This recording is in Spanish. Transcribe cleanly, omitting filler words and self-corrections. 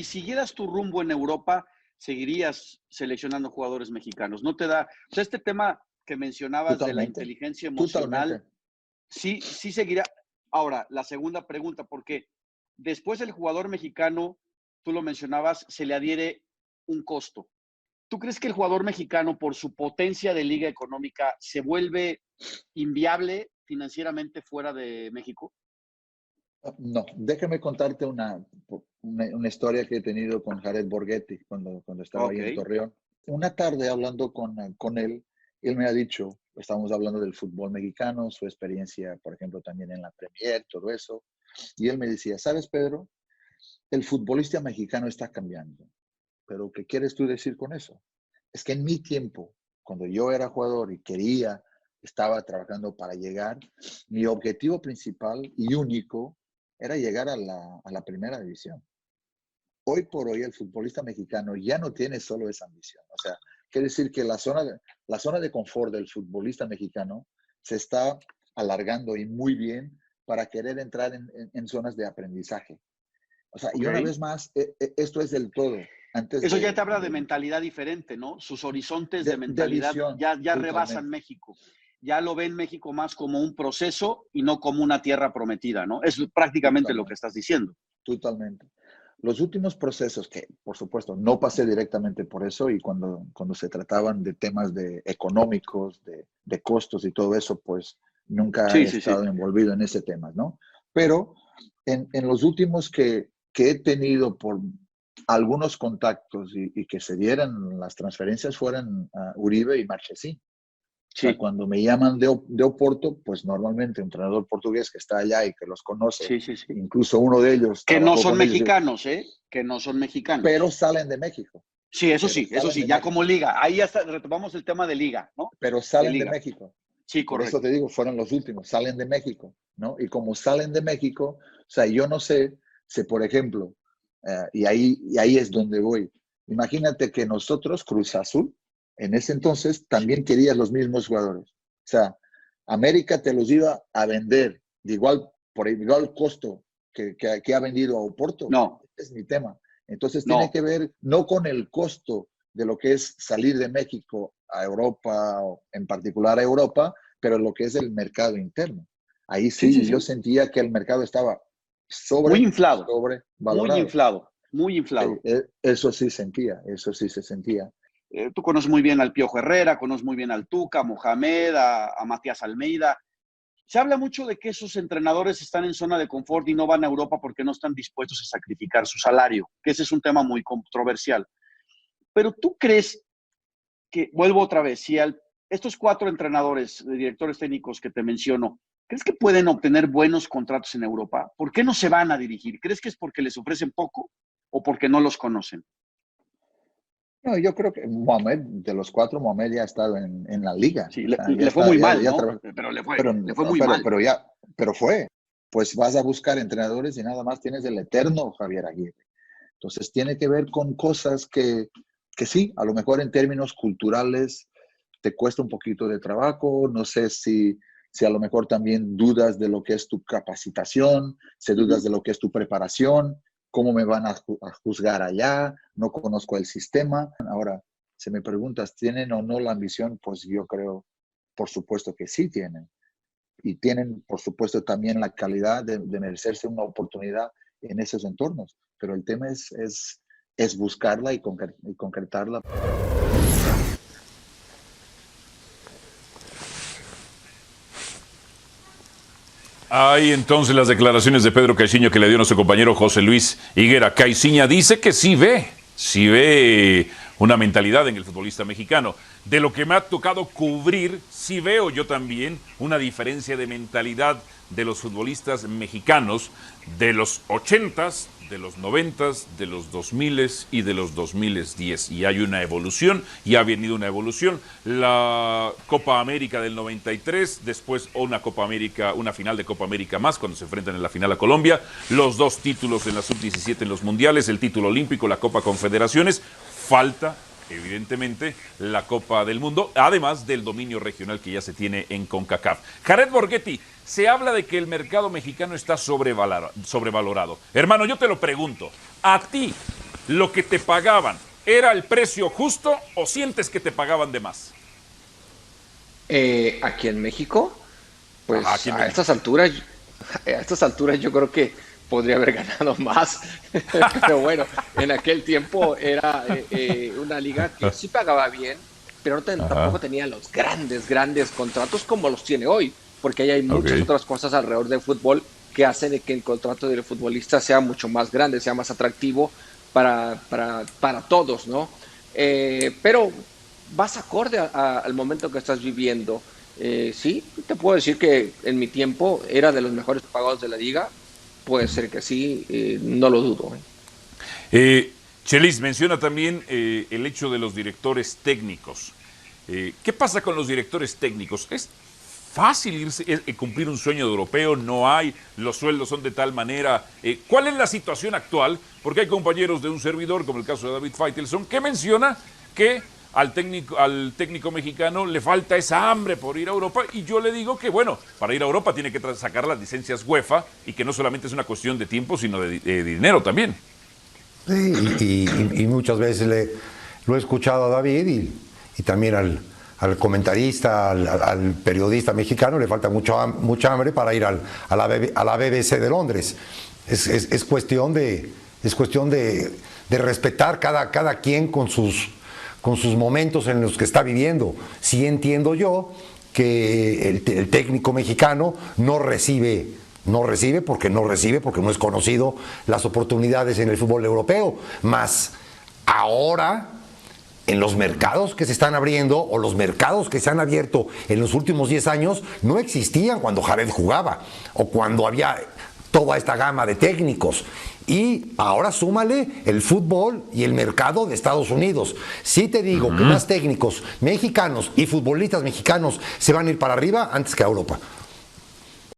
si siguieras tu rumbo en Europa, seguirías seleccionando jugadores mexicanos. ¿No te da? O sea, este tema que mencionabas de la Totalmente. inteligencia emocional, Totalmente. sí seguirá. Ahora, la segunda pregunta, porque después el jugador mexicano, tú lo mencionabas, se le adhiere un costo. ¿Tú crees que el jugador mexicano, por su potencia de liga económica, se vuelve inviable financieramente fuera de México? No, déjame contarte una historia que he tenido con Jared Borghetti cuando estaba ahí Ok, en Torreón. Una tarde hablando con él me ha dicho, estábamos hablando del fútbol mexicano, su experiencia, por ejemplo, también en la Premier, todo eso. Y él me decía, ¿sabes, Pedro? El futbolista mexicano está cambiando. Pero ¿qué quieres tú decir con eso? Es que en mi tiempo, cuando yo era jugador y estaba trabajando para llegar, mi objetivo principal y único era llegar a la primera división. Hoy por hoy el futbolista mexicano ya no tiene solo esa ambición. O sea, quiere decir que la zona de confort del futbolista mexicano se está alargando y muy bien para querer entrar en zonas de aprendizaje. O sea, y ok. una vez más, esto es del todo. Antes Eso ya te habla de mentalidad diferente, ¿no? Sus horizontes de de mentalidad visión, ya rebasan totalmente, México. Ya lo ven México más como un proceso y no como una tierra prometida, ¿no? Es prácticamente lo que totalmente, estás diciendo. totalmente. Los últimos procesos que, por supuesto, no pasé directamente por eso y cuando se trataban de temas económicos, de costos y todo eso, pues nunca he Sí, sí, sí. estado envolvido en ese tema, ¿no? Pero en los últimos que he tenido por algunos contactos y que se dieran las transferencias fueran Uribe y Marchesín. O sea, Sí, cuando me llaman de Oporto, pues normalmente un entrenador portugués que está allá y que los conoce, sí, sí, sí. incluso uno de ellos Que no trabajó son con ellos, mexicanos, ¿eh? Que no son pero mexicanos. salen de México, Sí, pero eso salen sí, de ya como México, liga. Ahí ya retomamos el tema de liga, ¿no? pero De salen de liga. México. Sí, Por eso correcto. te digo, fueron los últimos, salen de México, ¿no? Y como salen de México, o sea, yo no sé si, por ejemplo, y ahí es donde voy. Imagínate que nosotros, Cruz Azul, en ese entonces también Sí. quería los mismos jugadores. O sea, América te los iba a vender por igual costo que ha vendido a Oporto. No, Este es mi tema. Entonces tiene no. que ver no con el costo de lo que es salir de México a Europa, o en particular a Europa, pero lo que es el mercado interno. Ahí Sí, sí, sí yo sí. sentía que el mercado estaba Muy inflado, muy sobrevalorado. inflado, muy Sí, inflado. eso sí sentía, eso sí se sentía. Tú conoces muy bien al Piojo Herrera, conoces muy bien al Tuca, a Mohamed, a Matías Almeida. Se habla mucho de que esos entrenadores están en zona de confort y no van a Europa porque no están dispuestos a sacrificar su salario, que ese es un tema muy controversial. Pero tú crees que, vuelvo otra vez, si estos cuatro entrenadores, directores técnicos que te menciono, ¿crees que pueden obtener buenos contratos en Europa? ¿Por qué no se van a dirigir? ¿Crees que es porque les ofrecen poco o porque no los conocen? No, yo creo que Mohamed, de los cuatro, Mohamed ya ha estado en la liga. Sí, O sea, ya le fue está, muy mal, ya ¿no? trabajó. Pero Pero, le fue muy mal. pero fue. Pues vas a buscar entrenadores y nada más tienes el eterno Javier Aguirre. Entonces tiene que ver con cosas que sí, a lo mejor en términos culturales te cuesta un poquito de trabajo. No sé si a lo mejor también dudas de lo que es tu capacitación, si Uh dudas -huh. de lo que es tu preparación, cómo me van a juzgar allá, no conozco el sistema. Ahora, si me preguntas, ¿tienen o no la ambición? Pues yo creo, por supuesto que sí tienen. Y tienen, por supuesto, también la calidad de merecerse una oportunidad en esos entornos. Pero el tema es buscarla y concretarla. Hay entonces las declaraciones de Pedro Caixinha que le dio nuestro compañero José Luis Higuera. Caixinha dice que sí ve una mentalidad en el futbolista mexicano. De lo que me ha tocado cubrir, sí veo yo también una diferencia de mentalidad de los futbolistas mexicanos de los 80s, de los 90s, de los 2000s y de los 2010. Y hay una evolución, y ha venido una evolución. La Copa América del 93, después una Copa América, una final de Copa América más, cuando se enfrentan en la final a Colombia, los dos títulos en la Sub-17 en los mundiales, el título olímpico, la Copa Confederaciones. Falta, evidentemente, la Copa del Mundo, además del dominio regional que ya se tiene en CONCACAF. Jared Borghetti, se habla de que el mercado mexicano está sobrevalorado. Hermano, yo te lo pregunto, a ti, lo que te pagaban, ¿era el precio justo o sientes que te pagaban de más? Aquí en México, pues Ajá, aquí en a México. estas alturas yo creo que podría haber ganado más. Pero bueno, en aquel tiempo era una liga que sí pagaba bien, pero tampoco tenía los grandes contratos como los tiene hoy, porque ahí hay muchas otras cosas alrededor del fútbol que hacen de que el contrato del futbolista sea mucho más grande, sea más atractivo para todos, ¿no? Pero vas acorde al momento que estás viviendo. Sí, te puedo decir que en mi tiempo era de los mejores pagados de la liga. Puede ser que sí, no lo dudo. Chelis menciona también el hecho de los directores técnicos. ¿Qué pasa con los directores técnicos? ¿Es fácil cumplir un sueño de europeo? ¿No hay? ¿Los sueldos son de tal manera? ¿Cuál es la situación actual? Porque hay compañeros de un servidor, como el caso de David Faitelson, que menciona que al técnico mexicano le falta esa hambre por ir a Europa, y yo le digo que, bueno, para ir a Europa tiene que sacar las licencias UEFA y que no solamente es una cuestión de tiempo, sino de dinero también. Sí, y muchas veces lo he escuchado a David y también al comentarista, al periodista mexicano, le falta mucha hambre para ir a la BBC de Londres. Es cuestión de respetar cada quien con sus momentos en los que está viviendo. Sí entiendo yo que el técnico mexicano no recibe porque no es conocido las oportunidades en el fútbol europeo, más ahora en los mercados que se están abriendo o los mercados que se han abierto en los últimos 10 años no existían cuando Jared jugaba o cuando había toda esta gama de técnicos. Y ahora súmale el fútbol y el mercado de Estados Unidos. Sí te digo que más técnicos mexicanos y futbolistas mexicanos se van a ir para arriba antes que a Europa.